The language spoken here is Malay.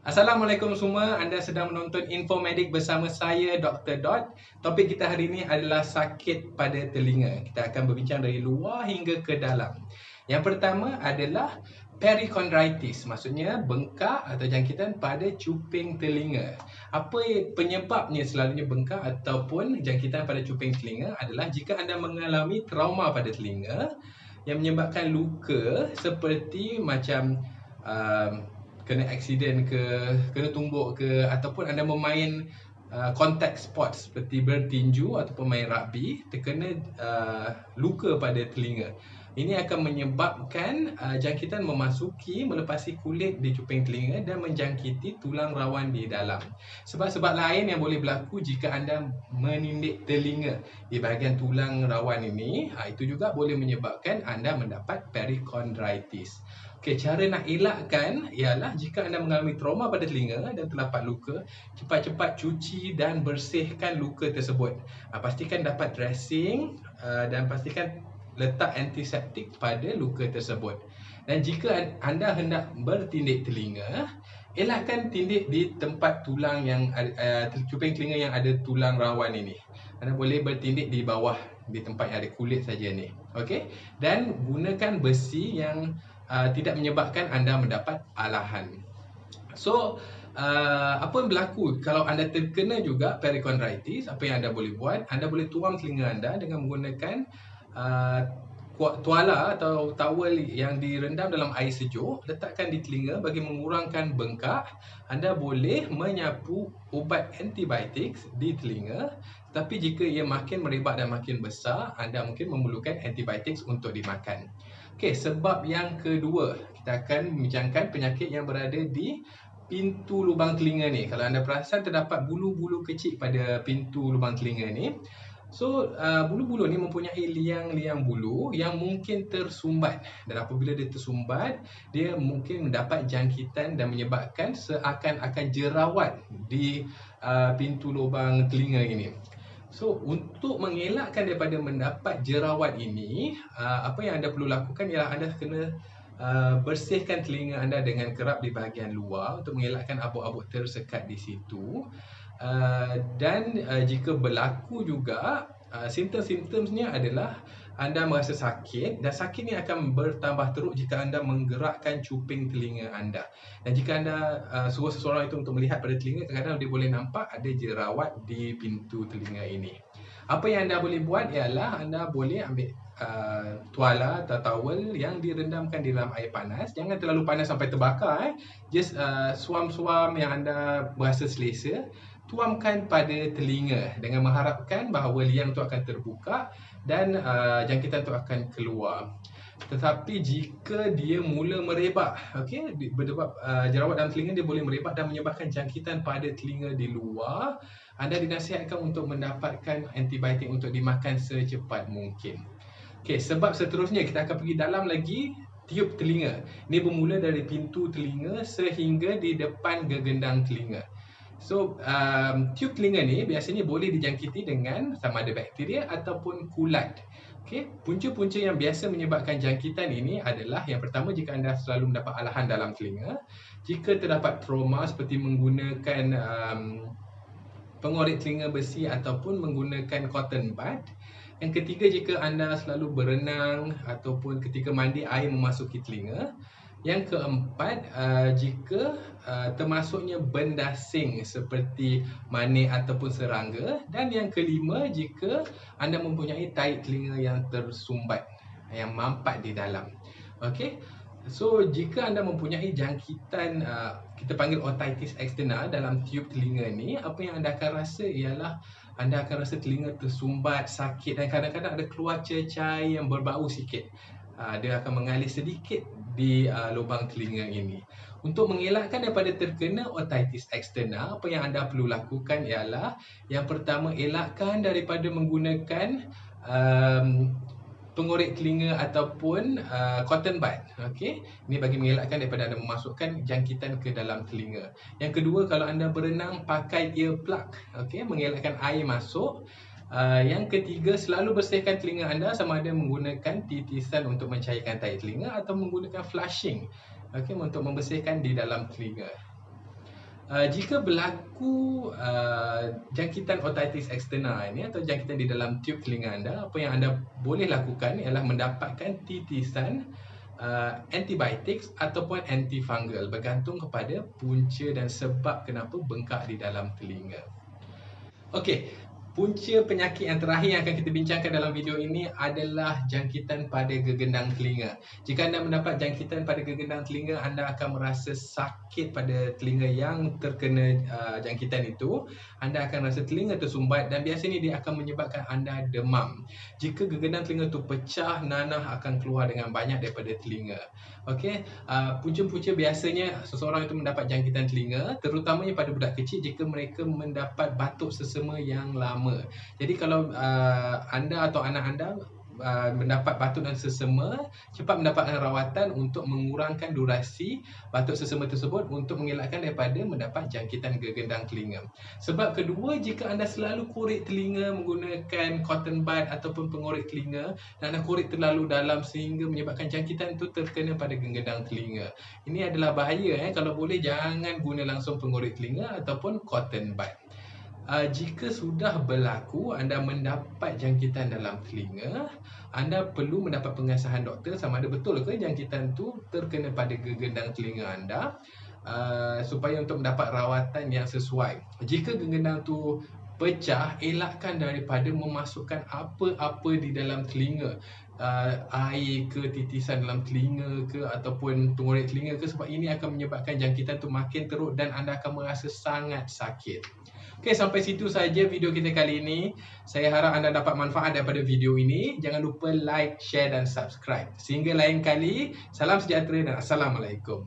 Assalamualaikum semua, anda sedang menonton Infomedik bersama saya Dr. Dot. Topik kita hari ini adalah sakit pada telinga. Kita akan berbincang dari luar hingga ke dalam. Yang pertama adalah perichondritis, maksudnya bengkak atau jangkitan pada cuping telinga. Apa penyebabnya selalunya bengkak ataupun jangkitan pada cuping telinga adalah jika anda mengalami trauma pada telinga yang menyebabkan luka seperti macam kena aksiden ke, kena tumbuk ke, ataupun anda memain contact sport seperti bertinju ataupun main rugby, terkena luka pada telinga. Ini akan menyebabkan jangkitan memasuki, melepasi kulit di cuping telinga dan menjangkiti tulang rawan di dalam. Sebab-sebab lain yang boleh berlaku jika anda menindik telinga di bahagian tulang rawan ini, itu juga boleh menyebabkan anda mendapat perichondritis. Okey, cara nak elakkan ialah jika anda mengalami trauma pada telinga dan terdapat luka, cepat-cepat cuci dan bersihkan luka tersebut. Pastikan dapat dressing dan pastikan letak antiseptik pada luka tersebut. Dan jika anda hendak bertindik telinga, elakkan tindik di tempat tulang yang cuping telinga yang ada tulang rawan ini. Anda boleh bertindik di bawah, di tempat yang ada kulit saja ni. Okey? Dan gunakan besi yang tidak menyebabkan anda mendapat alahan. So, apa yang berlaku kalau anda terkena juga perichondritis? Apa yang anda boleh buat? Anda boleh tuang telinga anda dengan menggunakan tuala atau towel yang direndam dalam air sejuk, letakkan di telinga bagi mengurangkan bengkak. Anda boleh menyapu ubat antibiotik di telinga, tapi jika ia makin merebak dan makin besar, anda mungkin memerlukan antibiotik untuk dimakan. Okey, sebab yang kedua, kita akan membincangkan penyakit yang berada di pintu lubang telinga ni. Kalau anda perasan terdapat bulu-bulu kecil pada pintu lubang telinga ni. So, bulu-bulu ni mempunyai liang-liang bulu yang mungkin tersumbat. Dan apabila dia tersumbat, dia mungkin mendapat jangkitan dan menyebabkan seakan-akan jerawat di pintu lubang telinga ini. So, untuk mengelakkan daripada mendapat jerawat ini, apa yang anda perlu lakukan ialah anda kena bersihkan telinga anda dengan kerap di bahagian luar untuk mengelakkan abuk-abuk tersekat di situ. Dan jika berlaku juga, simptom-simptomnya adalah anda merasa sakit, dan sakit ni akan bertambah teruk jika anda menggerakkan cuping telinga anda. Dan jika anda suruh seseorang itu untuk melihat pada telinga, kadang-kadang dia boleh nampak ada jerawat di pintu telinga ini. Apa yang anda boleh buat ialah anda boleh ambil tuala atau towel yang direndamkan di dalam air panas. Jangan terlalu panas sampai terbakar. Just suam-suam yang anda berasa selesa. Tuamkan pada telinga dengan mengharapkan bahawa liang itu akan terbuka dan jangkitan itu akan keluar. Tetapi jika dia mula merebak, okey, jerawat dalam telinga dia boleh merebak dan menyebabkan jangkitan pada telinga di luar, anda dinasihatkan untuk mendapatkan antibiotik untuk dimakan secepat mungkin. Okey, sebab seterusnya kita akan pergi dalam lagi, tiup telinga. Ini bermula dari pintu telinga sehingga di depan gegendang telinga. So, tiup telinga ni biasanya boleh dijangkiti dengan sama ada bakteria ataupun kulat. Okey, punca-punca yang biasa menyebabkan jangkitan ini adalah yang pertama, jika anda selalu mendapat alahan dalam telinga, jika terdapat trauma seperti menggunakan pengorek telinga besi ataupun menggunakan cotton bud. Yang ketiga, jika anda selalu berenang ataupun ketika mandi air memasuki telinga. Yang keempat, jika termasuknya benda asing seperti manik ataupun serangga. Dan yang kelima, jika anda mempunyai tahi telinga yang tersumbat, yang mampat di dalam. Okey. So, jika anda mempunyai jangkitan, kita panggil otitis externa dalam tiup telinga ni, apa yang anda akan rasa ialah anda akan rasa telinga tersumbat, sakit, dan kadang-kadang ada keluar cecair yang berbau sikit. Dia akan mengalir sedikit di lubang telinga ini. Untuk mengelakkan daripada terkena otitis externa, apa yang anda perlu lakukan ialah, yang pertama, elakkan daripada menggunakan pengorek telinga ataupun cotton bud. Okey, ini bagi mengelakkan daripada anda memasukkan jangkitan ke dalam telinga. Yang kedua, kalau anda berenang, pakai earplug, okey, mengelakkan air masuk. Yang ketiga, selalu bersihkan telinga anda sama ada menggunakan titisan untuk mencairkan tahi telinga atau menggunakan flushing, okey, untuk membersihkan di dalam telinga. Jika berlaku jangkitan otitis eksternal ini atau jangkitan di dalam tiub telinga anda, apa yang anda boleh lakukan ialah mendapatkan titisan antibiotik ataupun antifungal, bergantung kepada punca dan sebab kenapa bengkak di dalam telinga. Okey, punca penyakit yang terakhir yang akan kita bincangkan dalam video ini adalah jangkitan pada gegendang telinga. Jika anda mendapat jangkitan pada gegendang telinga, anda akan merasa sakit pada telinga yang terkena jangkitan itu. Anda akan rasa telinga tersumbat dan biasanya dia akan menyebabkan anda demam. Jika gegendang telinga itu pecah, nanah akan keluar dengan banyak daripada telinga. Okey, punca-punca biasanya seseorang itu mendapat jangkitan telinga, terutamanya pada budak kecil jika mereka mendapat batuk sesama yang lama. Jadi kalau anda atau anak anda mendapat batuk dan sesama, cepat mendapatkan rawatan untuk mengurangkan durasi batuk sesama tersebut untuk mengelakkan daripada mendapat jangkitan gegendang telinga. Sebab kedua, jika anda selalu korek telinga menggunakan cotton bud ataupun pengorek telinga dan anda korek terlalu dalam sehingga menyebabkan jangkitan itu terkena pada gegendang telinga. Ini adalah bahaya. Kalau boleh jangan guna langsung pengorek telinga ataupun cotton bud. Jika sudah berlaku anda mendapat jangkitan dalam telinga, anda perlu mendapat pengasahan doktor sama ada betul ke jangkitan tu terkena pada gegendang telinga anda, supaya untuk mendapat rawatan yang sesuai. Jika gegendang tu pecah, elakkan daripada memasukkan apa-apa di dalam telinga, air ke, titisan dalam telinga ke ataupun pengorek telinga ke, sebab ini akan menyebabkan jangkitan tu makin teruk dan anda akan merasa sangat sakit. Okey, sampai situ saja video kita kali ini. Saya harap anda dapat manfaat daripada video ini. Jangan lupa like, share dan subscribe. Sehingga lain kali, salam sejahtera dan Assalamualaikum.